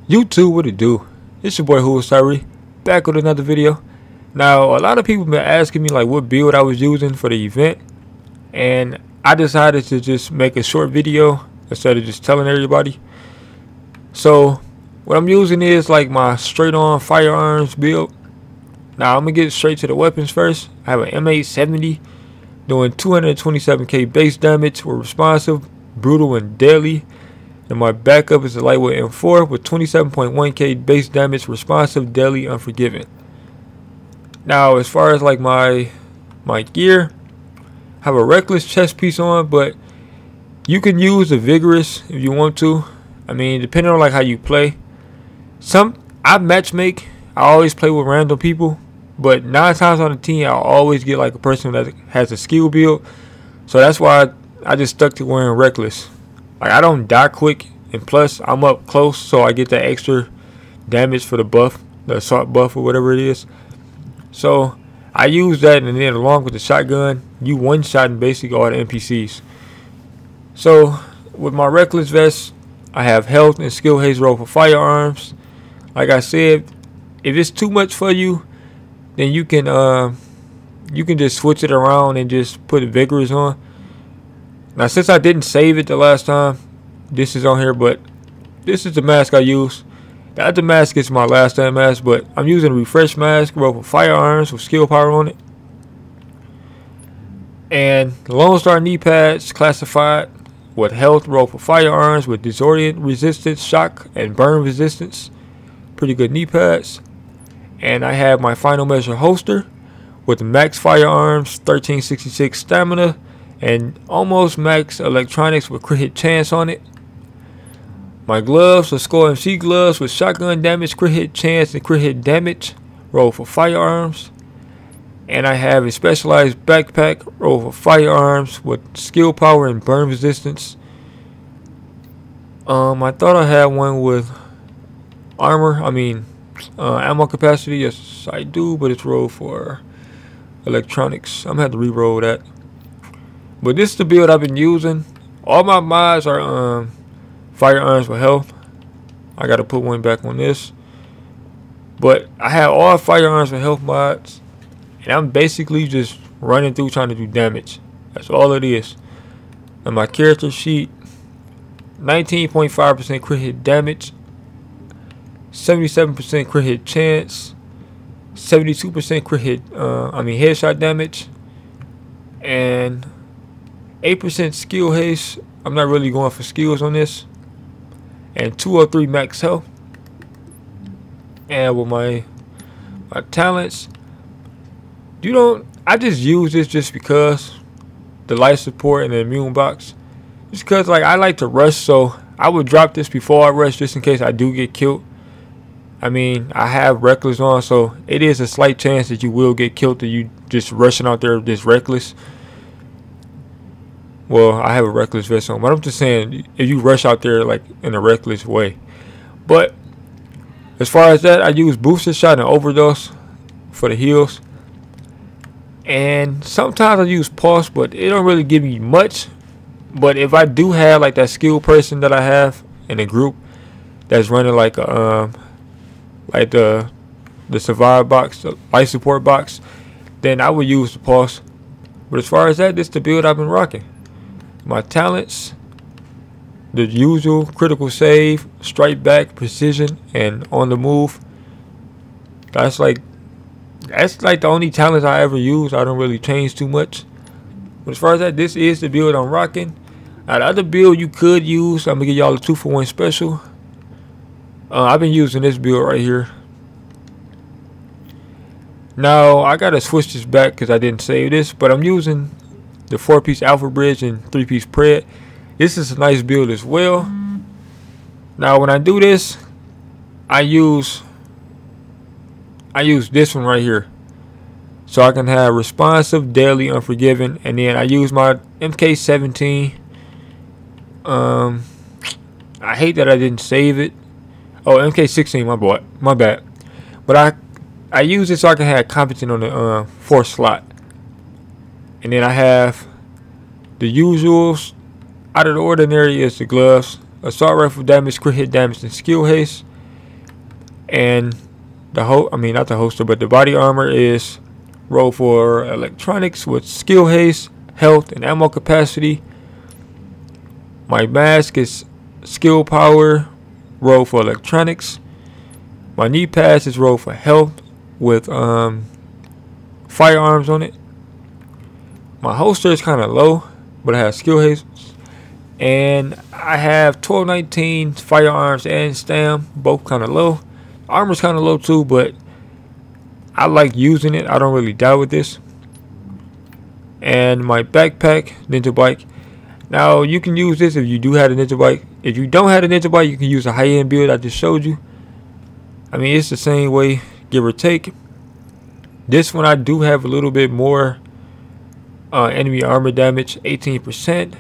YouTube, what it do? It's your boy WhoIsTyree, back with another video. Now, a lot of people been asking me like what build I was using for the event, and I decided to just make a short video instead of just telling everybody. So, what I'm using is like my straight-on firearms build. Now, I'm gonna get straight to the weapons first. I have an M870 doing 227k base damage with responsive, brutal, and deadly. And my backup is a lightweight M4 with 27.1k base damage, responsive, deadly, unforgiving. Now, as far as like my gear, I have a reckless chest piece on, but you can use a vigorous if you want to. I mean, depending on like how you play. I matchmake. I always play with random people, but 9 times on the team, I'll always get like a person that has a skill build. So that's why I just stuck to wearing reckless. Like, I don't die quick, and plus I'm up close, so I get that extra damage for the buff, the assault buff or whatever it is. So I use that, and then along with the shotgun, you one-shotting basically all the NPCs. So with my reckless vest, I have health and skill haze roll for firearms. Like I said, if it's too much for you, then you can just switch it around and just put vigorous on. Now, since I didn't save it the last time, this is on here, but this is the mask I use. The other mask is my last time mask, but I'm using a refresh mask roll for firearms with skill power on it. And the Lone Star knee pads classified with health roll for firearms with disorient resistance, shock, and burn resistance. Pretty good knee pads. And I have my final measure holster with max firearms, 1366 stamina, and almost max electronics with crit hit chance on it. My gloves are Skull MC gloves with shotgun damage, crit hit chance, and crit hit damage roll for firearms. And I have a specialized backpack roll for firearms with skill power and burn resistance. I thought I had one with ammo capacity. Yes, I do, but it's rolled for electronics. I'm gonna have to re-roll that. But this is the build I've been using. All my mods are firearms with health. I gotta put one back on this. But I have all firearms with health mods, and I'm basically just running through trying to do damage. That's all it is. And my character sheet, 19.5% crit hit damage, 77% crit hit chance, 72% crit hit headshot damage, and 8% skill haste. I'm not really going for skills on this. And 203 max health. And with my talents, I just use this just because the life support and the immune box. Just because like I like to rush, so I would drop this before I rush just in case I do get killed. I mean, I have reckless on, so it is a slight chance that you will get killed if you just rushing out there just reckless. Well, I have a reckless vest on, but I'm just saying if you rush out there like in a reckless way. But as far as that, I use booster shot and overdose for the heals. And sometimes I use pulse, but it don't really give me much. But if I do have like that skilled person that I have in a group that's running like a like the survive box, the life support box, then I would use the pulse. But as far as that, this is the build I've been rocking. My talents, the usual critical save, strike back, precision, and on the move. That's like the only talents I ever use. I don't really change too much. But as far as that, this is the build I'm rocking. Now, the other build you could use, I'm gonna give y'all a 2-for-1 special. I've been using this build right here. Now I gotta switch this back because I didn't save this, but I'm using the 4-piece alpha bridge and 3-piece pred. This is a nice build as well. Now when I do this, I use this one right here, so I can have responsive, deadly, unforgiving, and then I use my MK17. I hate that I didn't save it. Oh, MK16, my bad. But I use it so I can have competent on the 4th slot. And then I have the usuals. Out of the ordinary is the gloves, assault rifle damage, crit hit damage, and skill haste. And not the holster, but the body armor is roll for electronics with skill haste, health, and ammo capacity. My mask is skill power, roll for electronics. My knee pads is roll for health with firearms on it. My holster is kind of low, but I have skill haste. And I have 1219 firearms and stam, both kind of low. Armor's kind of low too, but I like using it. I don't really die with this. And my backpack, ninja bike. Now you can use this if you do have a ninja bike. If you don't have a ninja bike, you can use a high-end build I just showed you. I mean, it's the same way, give or take. This one I do have a little bit more enemy armor damage, 18%.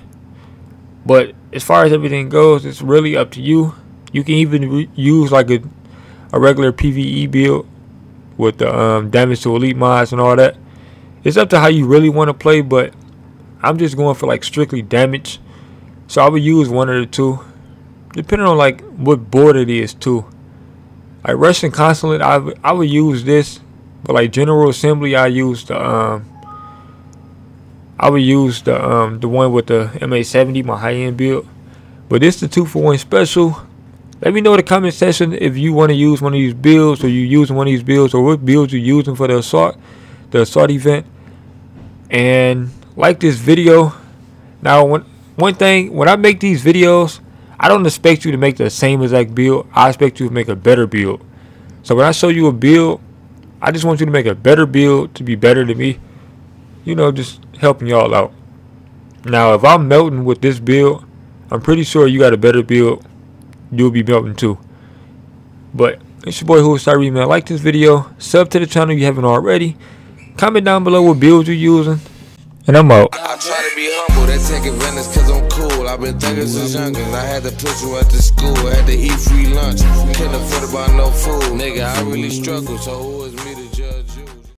But as far as everything goes, it's really up to you. You can even use like a regular PvE build with the damage to elite mods and all that. It's up to how you really want to play, but I'm just going for like strictly damage. So I would use one of the two, depending on like what board it is too. Like Russian Consulate, I would use this, but like General Assembly, I use the one with the MA70, my high-end build. But this is the 2-for-1 special. Let me know in the comment section if you want to use one of these builds, or you using one of these builds, or what builds you're using for the assault event. And like this video. Now, one thing, when I make these videos, I don't expect you to make the same exact build. I expect you to make a better build. So when I show you a build, I just want you to make a better build to be better than me. You know, just helping y'all out. Now, if I'm melting with this build, I'm pretty sure you got a better build, you'll be melting too. But it's your boy WhoIsTyree, man. Like this video, sub to the channel if you haven't already. Comment down below what builds you're using, and I'm out. I try to be humble, they take advantage cause I'm cool. I've been thinking since youngin', I had to push you at the school. I had to eat free lunch, couldn't afford to buy no food. Nigga, I really struggle, so who is me?